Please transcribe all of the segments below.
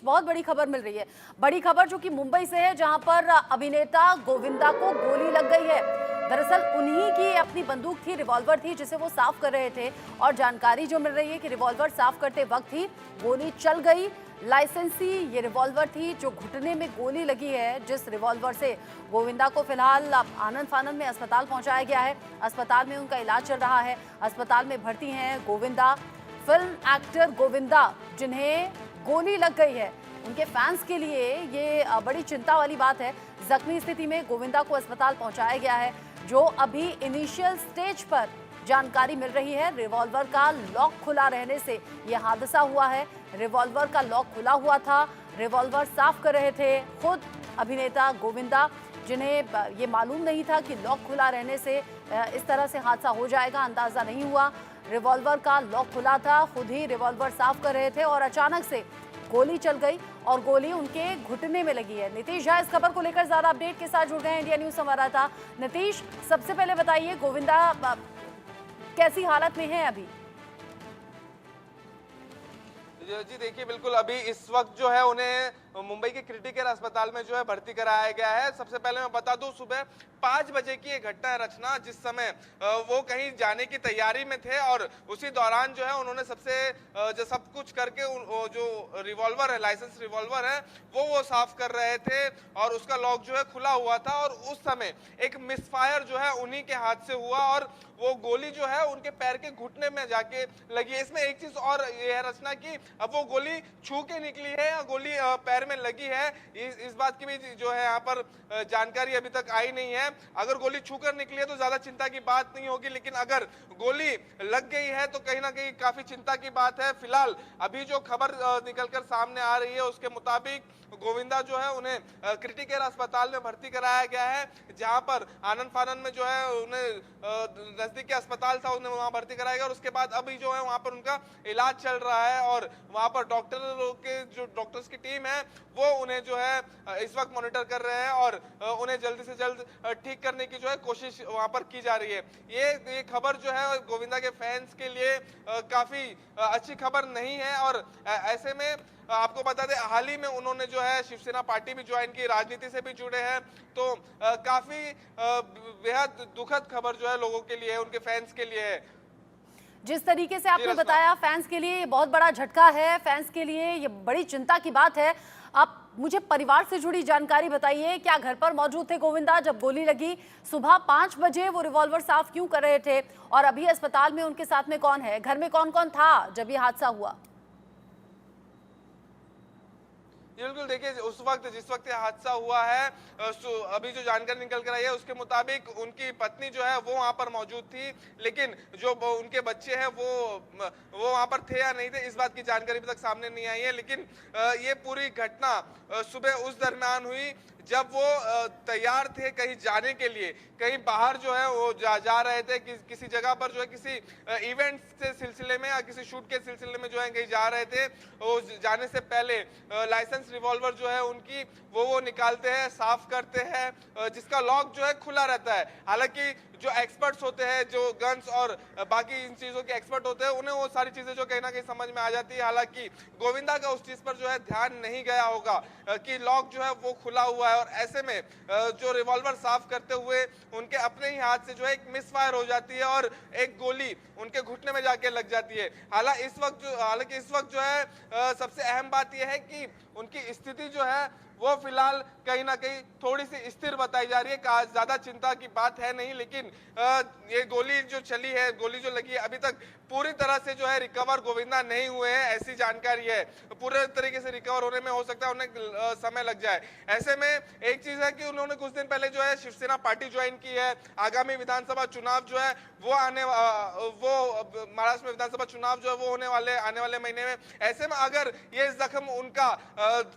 बहुत बड़ी खबर मिल रही है। बड़ी खबर जो कि मुंबई से है, जहां पर अभिनेता गोविंदा को गोली लग गई है। दरअसल उन्हीं की अपनी बंदूक थी, रिवॉल्वर थी, जिसे वो साफ कर रहे थे और जानकारी जो मिल रही है कि रिवॉल्वर साफ करते वक्त ही गोली चल गई। लाइसेंसी ये रिवॉल्वर थी जो घुटने में गोली लगी है, जिस रिवॉल्वर से गोविंदा को फिलहाल आनंद फानंद में अस्पताल पहुंचाया गया है। अस्पताल में उनका इलाज चल रहा है। अस्पताल में भर्ती हैं गोविंदा, फिल्म एक्टर गोविंदा, जिन्हें गोली लग गई है। उनके फैंस के लिए ये बड़ी चिंता वाली बात है। जख्मी स्थिति में गोविंदा को अस्पताल पहुंचाया गया है। जो अभी इनिशियल स्टेज पर जानकारी मिल रही है, रिवॉल्वर का लॉक खुला रहने से यह हादसा हुआ है। रिवॉल्वर का लॉक खुला हुआ था, रिवॉल्वर साफ कर रहे थे खुद अभिनेता गोविंदा, जिन्हें ये मालूम नहीं था कि लॉक खुला रहने से इस तरह से हादसा हो जाएगा, अंदाजा नहीं हुआ। रिवॉल्वर का लॉक खुला था, खुद ही रिवॉल्वर साफ कर रहे थे और अचानक से गोली चल गई और गोली उनके घुटने में लगी है। नीतीश झा इस खबर को लेकर ज्यादा अपडेट के साथ जुड़ गए हैं, इंडिया न्यूज संवाददाता नीतीश। सबसे पहले बताइए, गोविंदा कैसी हालत में है अभी? जी देखिए, बिल्कुल अभी इस वक्त जो है उन्हें मुंबई के क्रिटिकल अस्पताल में जो है भर्ती कराया गया है। सबसे पहले मैं बता दूं, सुबह 5 बजे की ये घटना है रचना, जिस समय वो कहीं जाने की तैयारी में थे और उसी दौरान जो है उन्होंने जो सब कुछ करके जो रिवॉल्वर है, लाइसेंस रिवॉल्वर है, वो साफ कर रहे थे और उसका लॉक जो है खुला हुआ था और उस समय एक मिसफायर जो है उन्हीं के हाथ से हुआ और वो गोली जो है उनके पैर के घुटने में जाके लगी है। इसमें एक चीज और ये है रचना की अब वो गोली छू के निकली है या गोली पैर में लगी है, इस बात की भी जो है यहाँ पर जानकारी अभी तक आई नहीं है। अगर गोली छूकर निकली है तो ज्यादा चिंता की बात नहीं होगी, लेकिन अगर गोली लग गई है तो कहीं ना कहीं काफी चिंता की बात है। फिलहाल अभी जो खबर निकलकर सामने आ रही है उसके मुताबिक गोविंदा जो है उन्हें क्रिटिकल अस्पताल में भर्ती कराया गया है, जहां पर आनंद फानंद में जो है उन्हें नजदीकी अस्पताल था, उन्हें वहां भर्ती कराया गया और उसके बाद अभी जो है वहां पर उनका इलाज चल रहा है और वहां पर डॉक्टर्स की टीम है वो उन्हें जो है इस वक्त मॉनिटर कर रहे हैं और उन्हें जल्दी से जल्द ठीक करने की जो है कोशिश वहां पर की जा रही है। ये खबर जो है गोविंदा के फैंस के लिए काफी अच्छी खबर नहीं है और ऐसे में आपको बता दें हाल ही में उन्होंने जो है शिवसेना पार्टी भी ज्वाइन की, राजनीति से भी जुड़े हैं, तो काफी बेहद दुखद खबर जो है लोगों के लिए, उनके फैंस के लिए है। जिस तरीके से आपने बताया, फैंस के लिए ये बहुत बड़ा झटका है, फैंस के लिए ये बड़ी चिंता की बात है। आप मुझे परिवार से जुड़ी जानकारी बताइए, क्या घर पर मौजूद थे गोविंदा जब गोली लगी? सुबह 5 बजे वो रिवॉल्वर साफ क्यों कर रहे थे और अभी अस्पताल में उनके साथ में कौन है? घर में कौन कौन था जब ये हादसा हुआ? बिल्कुल, देखिए जिस वक्त ये हादसा हुआ है, अभी जो जानकारी निकल कर आई है उसके मुताबिक उनकी पत्नी जो है वो वहां पर मौजूद थी, लेकिन जो उनके बच्चे हैं वो वहां पर थे या नहीं थे इस बात की जानकारी अभी तक सामने नहीं आई है। लेकिन ये पूरी घटना सुबह उस दरमियान हुई जब वो तैयार थे कहीं जाने के लिए, कहीं बाहर जो है वो जा रहे थे, किसी जगह पर जो है किसी इवेंट के सिलसिले में या किसी शूट के सिलसिले में जो है कहीं जा रहे थे। वो जाने से पहले लाइसेंस रिवॉल्वर जो है उनकी वो निकालते हैं, साफ करते हैं, जिसका लॉक जो है खुला रहता है। हालांकि जो एक्सपर्ट्स होते हैं, जो गन्स और बाकी इन चीजों के एक्सपर्ट होते हैं, उन्हें वो सारी चीजें जो कहीं ना कहीं समझ में आ जाती है। हालांकि गोविंदा का उस चीज पर जो है ध्यान नहीं गया होगा कि लॉक जो है वो खुला हुआ है और ऐसे में जो रिवॉल्वर साफ करते हुए उनके अपने ही हाथ से जो है एक मिसफायर हो जाती है और एक गोली उनके घुटने में जाके लग जाती है। हालांकि इस वक्त जो है सबसे अहम बात यह है कि उनकी स्थिति जो है वो फिलहाल कहीं ना कहीं थोड़ी सी स्थिर बताई जा रही है, ज्यादा चिंता की बात है नहीं। लेकिन ये गोली जो चली है, गोली जो लगी है, अभी तक पूरी तरह से जो है रिकवर गोविंदा नहीं हुए हैं, ऐसी जानकारी है। पूरे तरीके से रिकवर होने में हो सकता है उन्हें समय लग जाए। ऐसे में एक चीज है कि उन्होंने कुछ दिन पहले जो है शिवसेना पार्टी ज्वाइन की है। आगामी विधानसभा चुनाव जो है वो महाराष्ट्र में विधानसभा चुनाव जो है वो होने वाले आने वाले महीने में। ऐसे में अगर ये जख्म उनका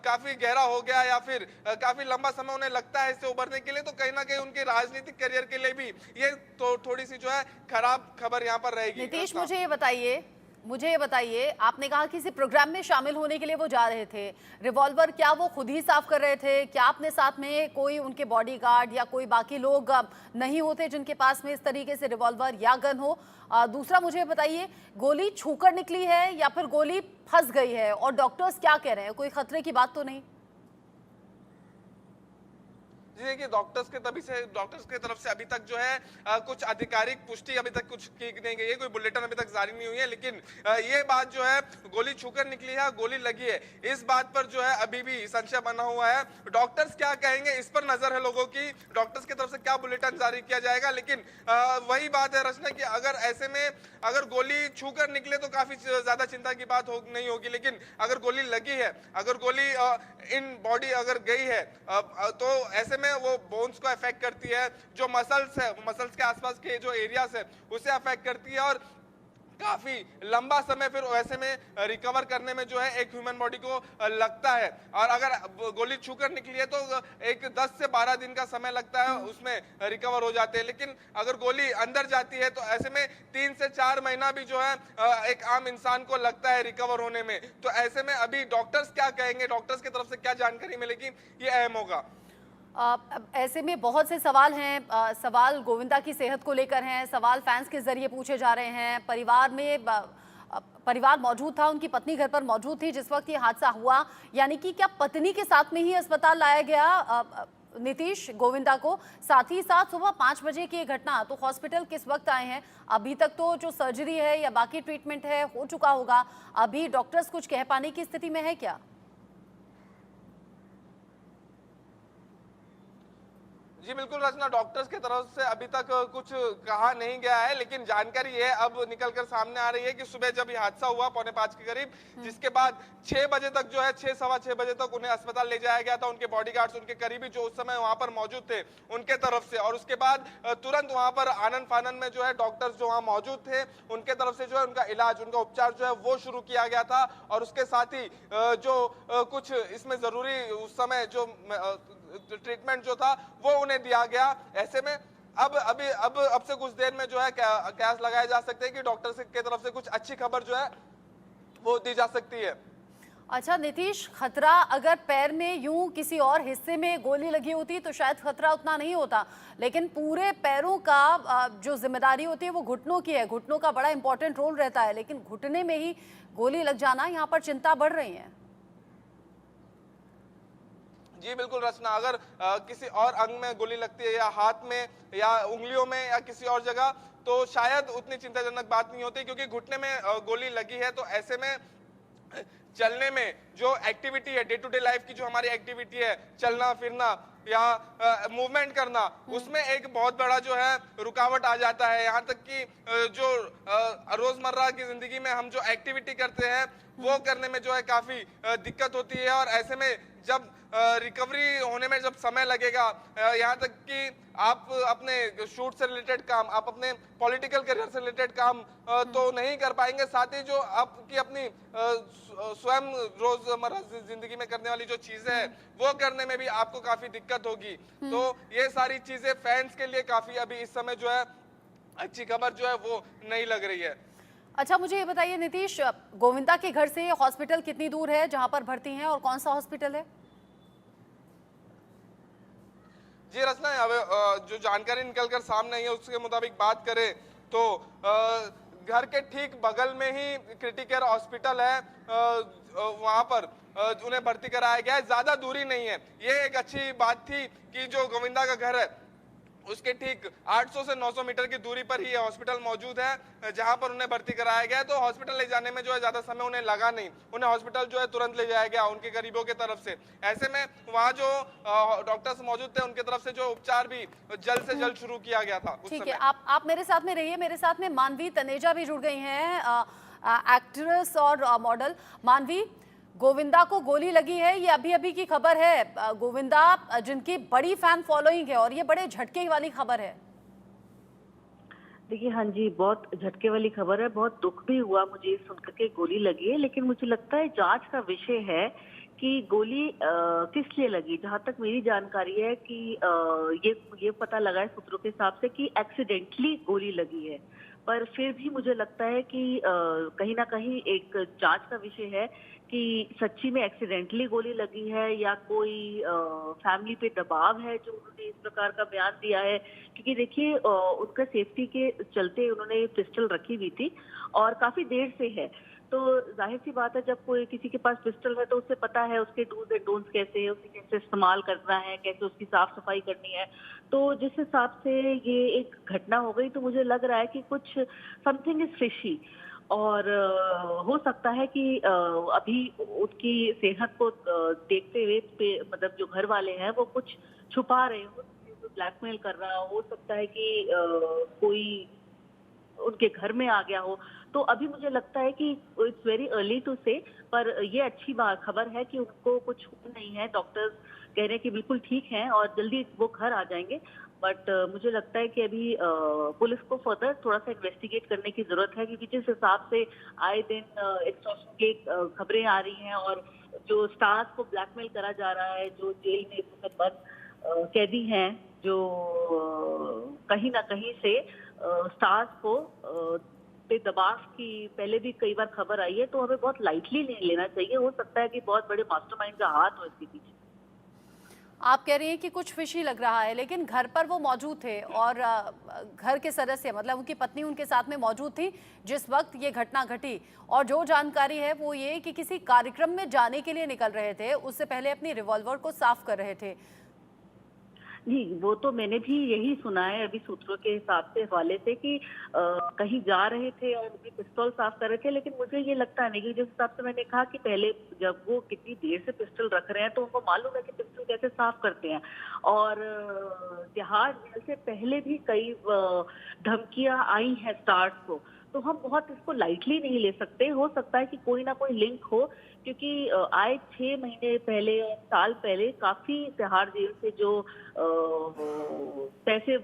काफी गहरा हो गया या फिर काफी लंबा समय उन्हें लगता है इससे उभरने के लिए, तो कहीं ना कहीं उनके राजनीतिक करियर के लिए भी ये थोड़ी सी जो है खराब खबर यहाँ पर रहेगी। नीतीश, मुझे ये बताइए, मुझे ये बताइए, आपने कहा किसी प्रोग्राम में शामिल होने के लिए वो जा रहे थे। रिवॉल्वर क्या वो खुद ही साफ कर रहे थे? क्या अपने साथ में कोई उनके बॉडीगार्ड या कोई बाकी लोग नहीं होते जिनके पास में इस तरीके से रिवॉल्वर या गन हो? दूसरा मुझे बताइए, गोली छूकर निकली है या फिर गोली फंस गई है? और डॉक्टर्स क्या कह रहे हैं? कोई खतरे की बात तो नहीं? जी देखिए, डॉक्टर्स की तरफ से अभी तक जो है कुछ आधिकारिक पुष्टि अभी तक कुछ की नहीं गई है, कोई बुलेटिन अभी तक जारी नहीं हुई है। लेकिन ये बात जो है गोली छूकर निकली है, गोली लगी है, इस बात पर जो है अभी भी संशय बना हुआ है। डॉक्टर्स क्या कहेंगे इस पर नजर है लोगों की, डॉक्टर्स की तरफ से क्या बुलेटिन जारी किया जाएगा। लेकिन वही बात है रचना की, अगर ऐसे में अगर गोली छूकर निकले तो काफी ज्यादा चिंता की बात नहीं होगी। लेकिन अगर गोली लगी है, अगर गोली इन बॉडी अगर गई है तो ऐसे में वो बोन्स को अफेक्ट करती है, जो मसल्स है, मसल्स के आसपास के जो एरियाज है उसे अफेक्ट करती है, और काफी लंबा समय फिर वैसे में रिकवर करने में जो है एक ह्यूमन बॉडी को लगता है। और अगर गोली छूकर निकली है तो एक 10 से 12 दिन का समय लगता है, उसमें रिकवर हो जाते हैं। लेकिन अगर गोली अंदर जाती है तो ऐसे में 3 से 4 महीना भी जो है एक आम इंसान को लगता है रिकवर होने में। तो ऐसे में अभी डॉक्टर्स क्या कहेंगे, डॉक्टर्स की तरफ से क्या जानकारी मिलेगी, ये अहम होगा। ऐसे में बहुत से सवाल हैं। सवाल गोविंदा की सेहत को लेकर हैं, सवाल फैंस के जरिए पूछे जा रहे हैं। परिवार में परिवार मौजूद था, उनकी पत्नी घर पर मौजूद थी जिस वक्त ये हादसा हुआ, यानी कि क्या पत्नी के साथ में ही अस्पताल लाया गया नीतीश गोविंदा को? साथ ही साथ सुबह 5 बजे की ये घटना, तो हॉस्पिटल किस वक्त आए हैं? अभी तक तो जो सर्जरी है या बाकी ट्रीटमेंट है हो चुका होगा, अभी डॉक्टर्स कुछ कह पाने की स्थिति में है क्या? जी बिल्कुल रचना, डॉक्टर्स की तरफ से अभी तक कुछ कहा नहीं गया है। लेकिन जानकारी ये अब निकल कर सामने आ रही है कि सुबह जब ये हादसा हुआ 4:45 के करीब, जिसके बाद 6 बजे तक जो है 6 सवा 6 बजे तक उन्हें अस्पताल ले जाया गया था, उनके बॉडीगार्ड्स, उनके करीबी जो उस समय वहां पर मौजूद थे उनके तरफ से। और उसके बाद तुरंत वहां पर आनन फानन में जो है डॉक्टर्स जो वहां मौजूद थे उनके तरफ से जो है उनका इलाज, उनका उपचार जो है वो शुरू किया गया था। और उसके साथ ही जो कुछ इसमें जरूरी उस समय जो ट्रीटमेंट जो था वो उन्हें दिया गया। ऐसे में अब से कुछ देर में जो है कयास लगाए जा सकते हैं कि डॉक्टर की तरफ से कुछ अच्छी खबर जो है वो दी जा सकती है। अच्छा नीतीश, खतरा अगर पैर में यूं किसी और हिस्से में गोली लगी होती तो शायद खतरा उतना नहीं होता, लेकिन पूरे पैरों का जो जिम्मेदारी होती है वो घुटनों की है। घुटनों का बड़ा इंपॉर्टेंट रोल रहता है, लेकिन घुटने में ही गोली लग जाना, यहाँ पर चिंता बढ़ रही है। जी बिल्कुल रचना, अगर किसी और अंग में गोली लगती है या हाथ में या उंगलियों में या किसी और जगह, तो शायद उतनी चिंताजनक बात नहीं होती, क्योंकि घुटने में गोली लगी है तो ऐसे में चलने में जो एक्टिविटी है, डे टू डे लाइफ की जो हमारी एक्टिविटी है, चलना फिरना या मूवमेंट करना, उसमें एक बहुत बड़ा जो है रुकावट आ जाता है। यहाँ तक कि जो रोजमर्रा की जिंदगी में हम जो एक्टिविटी करते हैं वो करने में जो है काफी दिक्कत होती है। और ऐसे में जब रिकवरी होने में जब समय लगेगा, यहाँ तक कि आप अपने शूट से रिलेटेड काम, आप अपने पॉलिटिकल करियर से रिलेटेड काम तो नहीं कर पाएंगे, साथ ही जो आपकी अपनी स्वयं रोजमर्रा जिंदगी में करने वाली जो चीजें हैं वो करने में भी आपको काफी दिक्कत होगी। तो ये सारी चीजें फैंस के लिए काफी अभी इस समय जो है अच्छी खबर जो है वो नहीं लग रही है। अच्छा मुझे ये बताइए नीतीश, गोविंदा के घर से हॉस्पिटल कितनी दूर है जहां पर भर्ती हैं, और कौन सा हॉस्पिटल है? जी रचना, अब जो जानकारी निकलकर सामने आई है उसके मुताबिक बात करें तो घर के ठीक बगल में ही क्रिटिकेयर हॉस्पिटल है, वहां पर उन्हें भर्ती कराया गया है, ज्यादा दूरी नहीं है। ये एक अच्छी बात थी कि जो गोविंदा का घर है उसके ठीक 800 से 900 मीटर की दूरी पर ही हॉस्पिटल मौजूद है जहां पर उन्हें भर्ती कराया गया है। तो हॉस्पिटल ले जाने में जो है ज्यादा समय उन्हें लगा नहीं, उन्हें हॉस्पिटल जो है तुरंत ले जाया गया उनके करीबों के तरफ से। ऐसे में वहां जो डॉक्टर्स मौजूद थे उनके तरफ से जो उपचार भी जल्द से जल्द शुरू किया गया था। ठीक है, आप मेरे साथ में रहिए, मेरे साथ में मानवी तनेजा भी जुड़ गई हैं, एक्ट्रेस और मॉडल। मानवी, गोविंदा को गोली लगी है, ये अभी अभी की खबर है। गोविंदा जिनकी बड़ी फैन फॉलोइंग है और ये बड़े झटके वाली खबर है। देखिए हाँ जी, बहुत झटके वाली खबर है, बहुत दुख भी हुआ मुझे सुनकर के गोली लगी है। लेकिन मुझे लगता है जांच का विषय है कि गोली किस लिए लगी। जहां तक मेरी जानकारी है कि ये पता लगा है सूत्रों के हिसाब से कि एक्सीडेंटली गोली लगी है। पर फिर भी मुझे लगता है कि कहीं ना कहीं एक जांच का विषय है कि सच्ची में एक्सीडेंटली गोली लगी है या कोई फैमिली पे दबाव है जो उन्होंने इस प्रकार का बयान दिया है। क्योंकि देखिए उनका सेफ्टी के चलते उन्होंने पिस्टल रखी हुई थी और काफी देर से है, तो जाहिर सी बात है जब कोई किसी के पास पिस्टल है तो उसे पता है उसके डूज एंड डोंट्स कैसे है, उसे कैसे इस्तेमाल करना है, कैसे उसकी साफ सफाई करनी है। तो जिस हिसाब से ये एक घटना हो गई तो मुझे लग रहा है कि कुछ समथिंग इज फिशी और हो सकता है कि अभी उसकी सेहत को देखते हुए मतलब जो घर वाले हैं वो कुछ छुपा रहे हो, ब्लैकमेल कर रहा हो सकता है कि कोई उनके घर में आ गया हो। तो अभी मुझे लगता है कि इट्स वेरी अर्ली टू से, पर ये अच्छी बात खबर है कि उनको कुछ नहीं है। डॉक्टर्स कह रहे हैं कि बिल्कुल ठीक हैं और जल्दी वो घर आ जाएंगे। बट मुझे लगता है कि अभी पुलिस को फर्दर थोड़ा सा इन्वेस्टिगेट करने की जरूरत है, क्योंकि जिस हिसाब से आए दिन एक्सटॉर्शन के खबरें आ रही हैं और जो स्टार्स को ब्लैकमेल करा जा रहा है, जो जेल में इस वक्त बंद कैदी हैं, जो कहीं ना कहीं से स्टार्स को पे दबाव की पहले भी कई बार खबर आई है, तो हमें बहुत लाइटली नहीं लेना चाहिए। हो सकता है कि बहुत बड़े मास्टरमाइंड का हाथ हो इसके पीछे। आप कह रही हैं कि कुछ फिशी लग रहा है, लेकिन घर पर वो मौजूद थे और घर के सदस्य मतलब उनकी पत्नी उनके साथ में मौजूद थी जिस वक्त ये घटना घटी। और जो जानकारी है वो ये कि किसी कार्यक्रम में जाने के लिए निकल रहे थे, उससे पहले अपनी रिवॉल्वर को साफ कर रहे थे। जी, वो तो मैंने भी यही सुना है अभी सूत्रों के हिसाब से हवाले से कि कहीं जा रहे थे और उनकी पिस्तौल साफ कर रहे थे। लेकिन मुझे ये लगता नहीं कि जिस हिसाब से मैंने कहा कि पहले जब वो कितनी देर से पिस्टल रख रहे हैं तो उनको मालूम है कि पिस्टल कैसे साफ करते हैं। और तिहाड़ जेल से पहले भी कई धमकियां आई हैं स्टार्स को, तो हम बहुत इसको लाइटली नहीं ले सकते। हो सकता है कि कोई ना कोई लिंक हो, क्योंकि आए 6 महीने पहले और साल पहले काफी तिहाड़ जेल से जो पैसे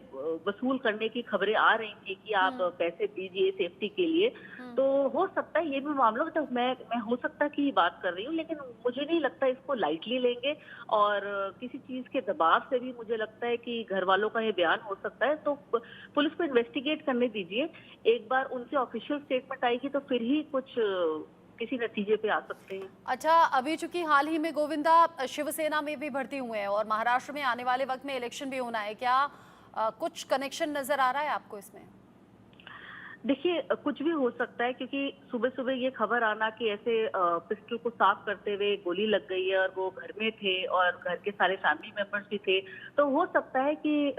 वसूल करने की खबरें आ रही थी कि आप पैसे दीजिए सेफ्टी के लिए, तो हो सकता है ये भी मामला। तो मैं हो सकता है कि ये बात कर रही हूँ, लेकिन मुझे नहीं लगता इसको लाइटली लेंगे। और किसी चीज के दबाव से भी मुझे लगता है कि घर वालों का ये बयान हो सकता है। तो पुलिस को इन्वेस्टिगेट करने दीजिए, एक बार उनसे ऑफिशियल स्टेटमेंट आएगी तो फिर ही कुछ किसी नतीजे पे आ सकते हैं। अच्छा, अभी चूंकि हाल ही में गोविंदा शिवसेना में भी भर्ती हुए हैं और महाराष्ट्र में आने वाले वक्त में इलेक्शन भी होना है, क्या कुछ कनेक्शन नजर आ रहा है आपको इसमें? देखिए, कुछ भी हो सकता है, क्योंकि सुबह सुबह ये खबर आना कि ऐसे पिस्टल को साफ करते हुए गोली लग गई है और वो घर में थे और घर के सारे फैमिली मेंबर्स भी थे, तो हो सकता है कि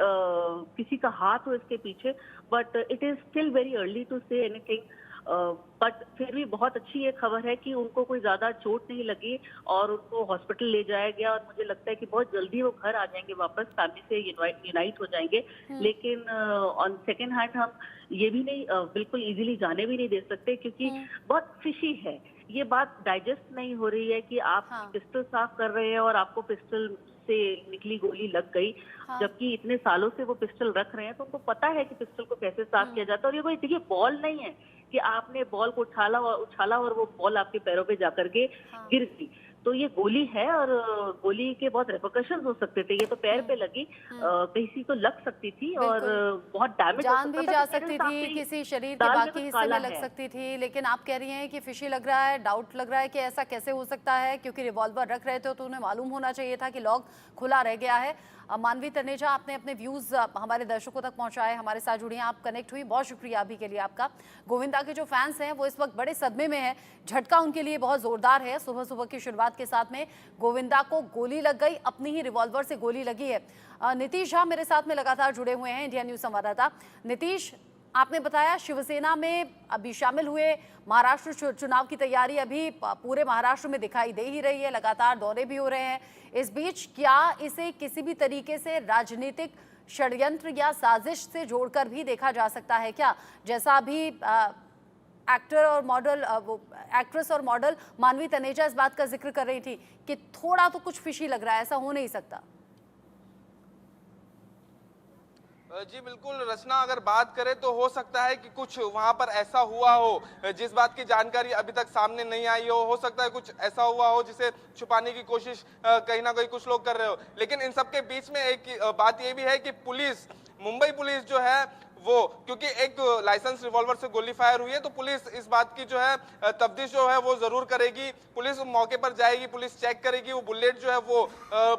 किसी का हाथ हो इसके पीछे। But it is still very early to say anything. But फिर भी बहुत अच्छी ये खबर है कि उनको कोई ज्यादा चोट नहीं लगी और उनको हॉस्पिटल ले जाया गया और मुझे लगता है कि बहुत जल्दी वो घर आ जाएंगे, वापस फैमिली से यूनाइट हो जाएंगे। लेकिन ऑन सेकेंड हैंड हम ये भी नहीं बिल्कुल इजीली जाने भी नहीं दे सकते, क्योंकि बहुत फिशी है। ये बात डाइजेस्ट नहीं हो रही है कि आप पिस्टल साफ कर रहे हैं और आपको पिस्टल से निकली गोली लग गई, जबकि इतने सालों से वो पिस्टल रख रहे हैं, तो उनको पता है कि पिस्टल को कैसे साफ किया जाता है। और ये कोई देखिए बॉल नहीं है कि आपने बॉल को उछाला और वो बॉल आपके पैरों पे जाकर के गिर गई। तो ये गोली है और गोली के बहुत रेपरकशंस हो सकते थे। ये तो पैर पे लगी, किसी को लग सकती थी और बहुत डैमेज जान भी जा सकती थी, किसी शरीर के बाकी हिस्से में लग सकती थी। लेकिन आप कह रही हैं कि फिशी लग रहा है, डाउट लग रहा है कि ऐसा कैसे हो सकता है, क्योंकि रिवॉल्वर रख रहे थे तो उन्हें मालूम होना चाहिए था कि लॉक खुला रह गया है। मानवी तनेजा, आपने अपने व्यूज हमारे दर्शकों तक पहुंचाए, हमारे साथ जुड़ी हैं, आप कनेक्ट हुई, बहुत शुक्रिया अभी के लिए आपका। गोविंदा के जो फैंस हैं वो इस वक्त बड़े सदमे में हैं, झटका उनके लिए बहुत जोरदार है। सुबह सुबह की शुरुआत के साथ में गोविंदा को गोली लग गई, अपनी ही रिवॉल्वर से गोली लगी है। नीतीश झा मेरे साथ में लगातार जुड़े हुए हैं, इंडिया न्यूज संवाददाता। नीतीश, आपने बताया शिवसेना में अभी शामिल हुए, महाराष्ट्र चुनाव की तैयारी अभी पूरे महाराष्ट्र में दिखाई दे ही रही है, लगातार दौरे भी हो रहे हैं। इस बीच क्या इसे किसी भी तरीके से राजनीतिक षड्यंत्र या साजिश से जोड़कर भी देखा जा सकता है क्या? जैसा अभी एक्ट्रेस और मॉडल मानवी तनेजा इस बात का जिक्र कर रही थी कि थोड़ा तो कुछ फिशी लग रहा है, ऐसा हो नहीं सकता। जी बिल्कुल रचना, अगर बात करें तो हो सकता है कि कुछ वहां पर ऐसा हुआ हो जिस बात की जानकारी अभी तक सामने नहीं आई हो सकता है कुछ ऐसा हुआ हो जिसे छुपाने की कोशिश कहीं ना कहीं कुछ लोग कर रहे हो। लेकिन इन सब के बीच में एक बात ये भी है कि पुलिस, मुंबई पुलिस जो है वो, क्योंकि एक लाइसेंस रिवॉल्वर से गोली फायर हुई है तो पुलिस इस बात की जो है तफ्तीश जो है वो जरूर करेगी। पुलिस मौके पर जाएगी, पुलिस चेक करेगी, वो बुलेट जो है वो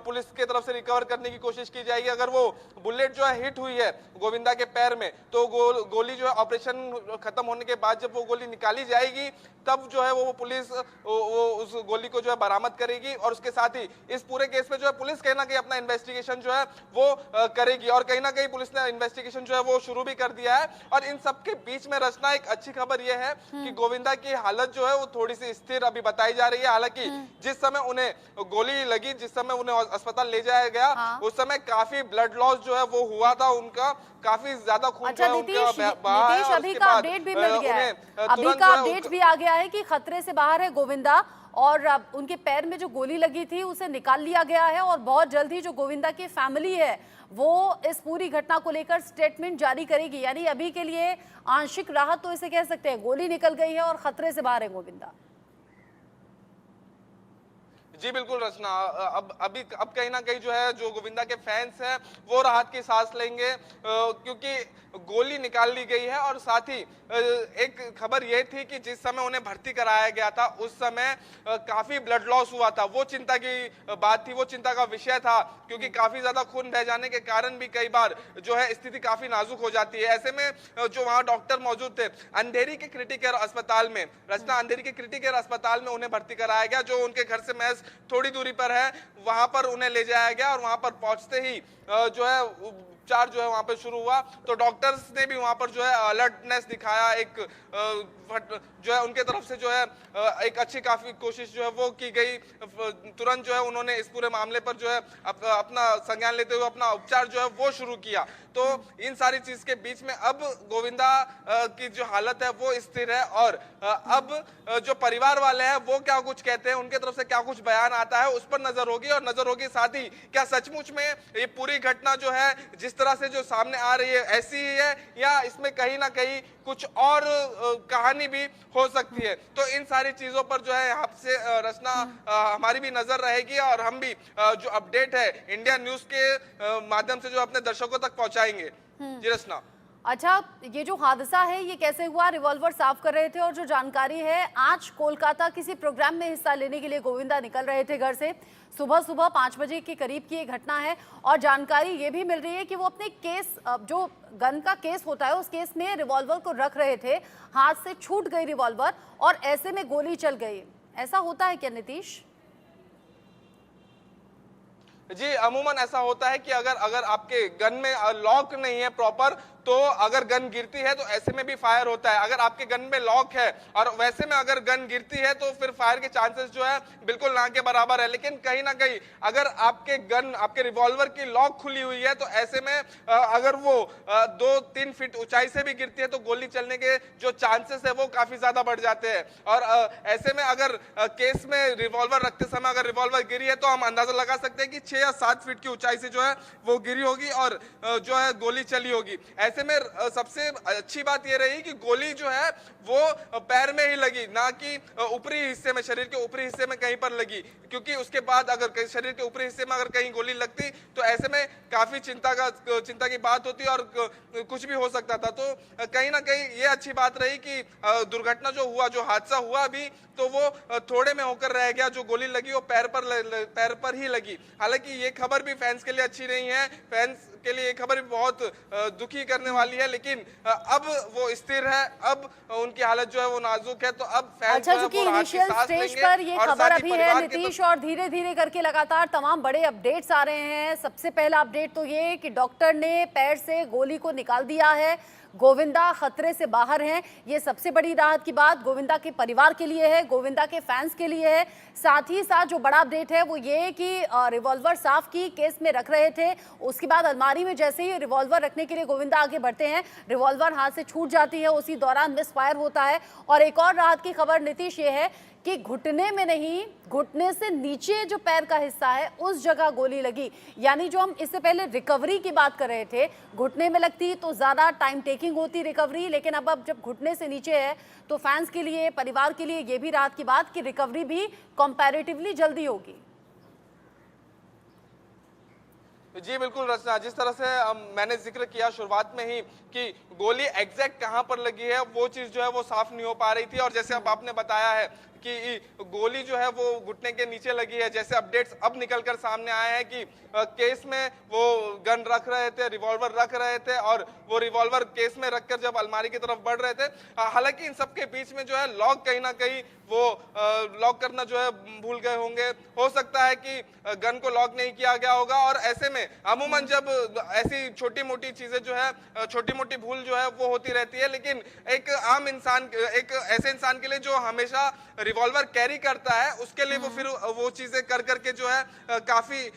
पुलिस के तरफ से रिकवर करने की कोशिश की जाएगी। अगर वो बुलेट जो है हिट हुई है गोविंदा के पैर में तो गोली जो है ऑपरेशन खत्म होने के बाद जब वो गोली निकाली जाएगी तब जो है वो पुलिस वो उस गोली को जो है बरामद करेगी। और उसके साथ ही इस पूरे केस में जो है पुलिस कहीं ना कहीं अपना इन्वेस्टिगेशन जो है वो करेगी और कहीं ना कहीं पुलिस ने इन्वेस्टिगेशन जो है वो शुरू भी कर दिया है। और इन सब के बीच में रचना एक अच्छी खबर यह है कि गोविंदा की हालत जो है वो थोड़ी सी स्थिर अभी बताई जा रही है। हालांकि जिस समय उन्हें गोली लगी, जिस समय उन्हें अस्पताल ले जाया गया, उस समय काफी ब्लड लॉस जो है वो हुआ था उनका, काफी ज्यादा खून अच्छा नीतीश, अभी का अपडेट भी मिल गया है, अभी का अपडेट भी आ गया है कि खतरे से बाहर है गोविंदा और उनके पैर में जो गोली लगी थी उसे निकाल लिया गया है और बहुत जल्द ही जो गोविंदा की फैमिली है वो इस पूरी घटना को लेकर स्टेटमेंट जारी करेगी। यानी अभी के लिए आंशिक राहत तो इसे कह सकते हैं, गोली निकल गई है और खतरे से बाहर है गोविंदा। जी बिल्कुल रचना, अब कहीं ना कहीं जो है जो गोविंदा के फैंस हैं वो राहत की सांस लेंगे क्योंकि गोली निकाल ली गई है। और साथ ही एक खबर यह थी कि जिस समय उन्हें भर्ती कराया गया था उस समय काफी ब्लड लॉस हुआ था, वो चिंता की बात थी, वो चिंता का विषय था क्योंकि काफी ज्यादा खून बह जाने के कारण भी कई बार जो है स्थिति काफी नाजुक हो जाती है। ऐसे में जो वहां डॉक्टर मौजूद थे अंधेरी के क्रिटिकल अस्पताल में, रचना अंधेरी के क्रिटिकल अस्पताल में उन्हें भर्ती कराया गया जो उनके घर से महज थोड़ी दूरी पर है। वहां पर उन्हें ले जाया गया और वहां पर पहुंचते ही जो है उपचार जो है वहां पर शुरू हुआ तो डॉक्टर्स ने भी वहां पर जो है अलर्टनेस दिखाया, एक जो है उनके तरफ से जो है एक अच्छी काफी कोशिश जो है वो की गई। तुरंत जो है उन्होंने इस पूरे मामले पर जो है अपना संज्ञान लेते हुए अपना उपचार जो है वो शुरू किया। तो इन सारी चीज के बीच में अब गोविंदा की जो हालत है वो स्थिर है और अब जो परिवार वाले हैं वो क्या कुछ कहते हैं, उनके तरफ से क्या कुछ बयान आता है उस पर नजर होगी। और नजर होगी साथ ही क्या सचमुच में ये पूरी घटना जो है जिस तरह से जो सामने आ रही है ऐसी ही है या इसमें कहीं ना कहीं कुछ और कहानी भी हो सकती है। तो इन सारी चीजों पर जो है आपसे रचना हमारी भी नजर रहेगी और हम भी जो अपडेट है इंडिया न्यूज के माध्यम से जो अपने दर्शकों तक पहुंचाएंगे। जी रचना। अच्छा, ये जो हादसा है ये कैसे हुआ? रिवॉल्वर साफ कर रहे थे और जो जानकारी है आज कोलकाता किसी प्रोग्राम में हिस्सा लेने के लिए गोविंदा निकल रहे थे घर से। सुबह 5 बजे के करीब की ये घटना है और जानकारी ये भी मिल रही है कि वो अपने केस, जो गन का केस होता है उस केस में रिवॉल्वर को रख रहे थे, हाथ से छूट गई रिवॉल्वर और ऐसे में गोली चल गई। ऐसा होता है क्या नीतीश? जी अमूमन ऐसा होता है कि अगर आपके गन में लॉक नहीं है प्रॉपर तो अगर गन गिरती है तो ऐसे में भी फायर होता है। अगर आपके गन में लॉक है और वैसे में अगर गन गिरती है तो फिर फायर के चांसेस जो है बिल्कुल ना के बराबर है। लेकिन कहीं ना कहीं अगर आपके रिवॉल्वर की लॉक खुली हुई है तो ऐसे में अगर वो 2-3 फीट ऊंचाई से भी गिरती है तो गोली चलने के जो चांसेस है वो काफी ज्यादा बढ़ जाते हैं। और ऐसे में अगर केस में रिवॉल्वर रखते समय अगर रिवॉल्वर गिरी है तो हम अंदाजा लगा सकते हैं कि 6 या 7 फीट की ऊंचाई से जो है वो गिरी होगी और जो है गोली चली होगी। ऐसे में सबसे अच्छी बात यह रही कि गोली जो है वो पैर में ही लगी, ना कि ऊपरी हिस्से में, शरीर के ऊपरी हिस्से में कहीं पर लगी, क्योंकि उसके बाद अगर शरीर के ऊपरी हिस्से में अगर कहीं गोली लगती तो ऐसे में काफी चिंता की बात होती और कुछ भी हो सकता था। तो कहीं ना कहीं ये अच्छी बात रही कि दुर्घटना जो हुआ, जो हादसा हुआ अभी तो वो थोड़े में होकर रह गया, जो गोली लगी वो पैर पर ही लगी। हालांकि ये खबर भी फैंस के लिए अच्छी नहीं है, फैंस के लिए ये खबर भी बहुत दुखी करने वाली है, लेकिन अब वो स्थिर है, अब उनकी हालत जो है वो नाजुक है। तो अब फैंस अच्छा, चूंकि इनिशियल स्टेज पर ये खबर अभी है नीतीश और धीरे धीरे करके लगातार तमाम बड़े अपडेट्स आ रहे हैं। सबसे पहला अपडेट तो ये कि डॉक्टर ने पैर से गोली को निकाल दिया है, गोविंदा खतरे से बाहर हैं। ये सबसे बड़ी राहत की बात गोविंदा के परिवार के लिए है, गोविंदा के फैंस के लिए है। साथ ही साथ जो बड़ा अपडेट है वो ये कि रिवॉल्वर साफ की केस में रख रहे थे, उसके बाद अलमारी में जैसे ही रिवॉल्वर रखने के लिए गोविंदा आगे बढ़ते हैं रिवॉल्वर हाथ से छूट जाती है, उसी दौरान मिस फायर होता है। और एक और राहत की खबर नीतीश ये है कि घुटने में नहीं, घुटने से नीचे जो पैर का हिस्सा है उस जगह गोली लगी। यानी जो हम इससे पहले रिकवरी की बात कर रहे थे, घुटने में लगती तो ज्यादा टाइम टेकिंग होती रिकवरी, लेकिन अब जब घुटने से नीचे है तो फैंस के लिए, परिवार के लिए ये भी राहत की बात कि रिकवरी भी कंपैरेटिवली जल्दी होगी। जी बिल्कुल रचना, जिस तरह से मैंने जिक्र किया शुरुआत में ही कि गोली एग्जैक्ट कहां पर लगी है वो चीज जो है वो साफ नहीं हो पा रही थी। और जैसे अब आपने बताया है कि गोली जो है वो घुटने के नीचे लगी है, जैसे अपडेट्स अब निकलकर सामने आए हैं कि केस में वो गन रख रहे थे, रिवॉल्वर रख रहे थे और वो रिवॉल्वर केस में रखकर जब अलमारी की तरफ बढ़ रहे थे, हालांकि इन सब के बीच में जो है लॉक कहीं ना कहीं वो लॉक करना जो है भूल गए होंगे। हो सकता है कि गन को लॉक नहीं किया गया होगा। और ऐसे में अमूमन जब ऐसी छोटी मोटी चीजें जो है, छोटी मोटी भूल जो है वो होती रहती है, लेकिन एक आम इंसान, एक ऐसे इंसान के लिए जो हमेशा रिवॉल्वर कैरी करता है, उसके लिए वो फिर वो चीजें कर करके जो है काफी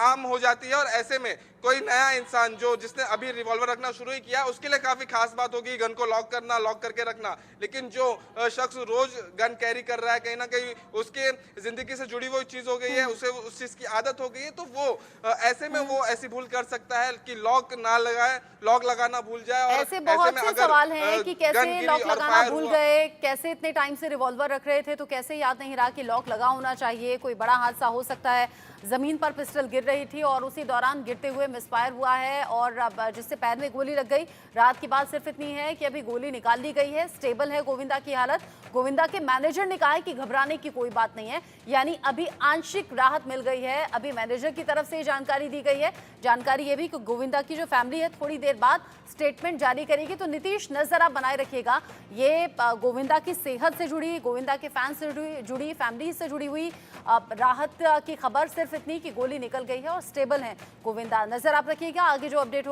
आम हो जाती है। और ऐसे में कोई नया इंसान जो जिसने अभी रिवॉल्वर रखना शुरू ही किया, उसके लिए काफी खास बात होगी गन को लॉक करना, लॉक करके रखना। लेकिन जो शख्स रोज गन कैरी कर रहा है, कहीं ना कहीं उसके जिंदगी से जुड़ी हुई चीज हो गई है, उसे उस चीज की आदत हो गई है, तो वो ऐसे में वो ऐसी भूल कर सकता है कि लॉक ना लगाए, लॉक लगाना भूल जाए। और ऐसे बहुत से सवाल हैं कि कैसे लॉक लगाना भूल गए, कैसे इतने टाइम से रिवॉल्वर रख रहे थे तो कैसे याद नहीं रहा कि लॉक लगा होना चाहिए। कोई बड़ा हादसा हो सकता है, जमीन पर पिस्टल गिर रही थी और उसी दौरान गिरते हुए मिसफायर हुआ है और जिससे पैर में गोली लग गई। रात की बात सिर्फ इतनी है कि अभी गोली निकाल ली गई है, स्टेबल है गोविंदा की हालत। गोविंदा के मैनेजर ने कहा है कि घबराने की कोई बात नहीं है, यानी अभी आंशिक राहत मिल गई है। अभी मैनेजर की तरफ से जानकारी दी गई है। जानकारी ये भी कि गोविंदा की जो फैमिली है थोड़ी देर बाद स्टेटमेंट जारी करेगी। तो नीतीश नजर आप बनाए रखिएगा, ये गोविंदा की सेहत से जुड़ी, गोविंदा के फैंस से जुड़ी, फैमिली से जुड़ी हुई राहत की खबर सिर्फ इतनी कि गोली निकल गई है और स्टेबल है गोविंदा। नजर आप रखिएगा, आगे जो अपडेट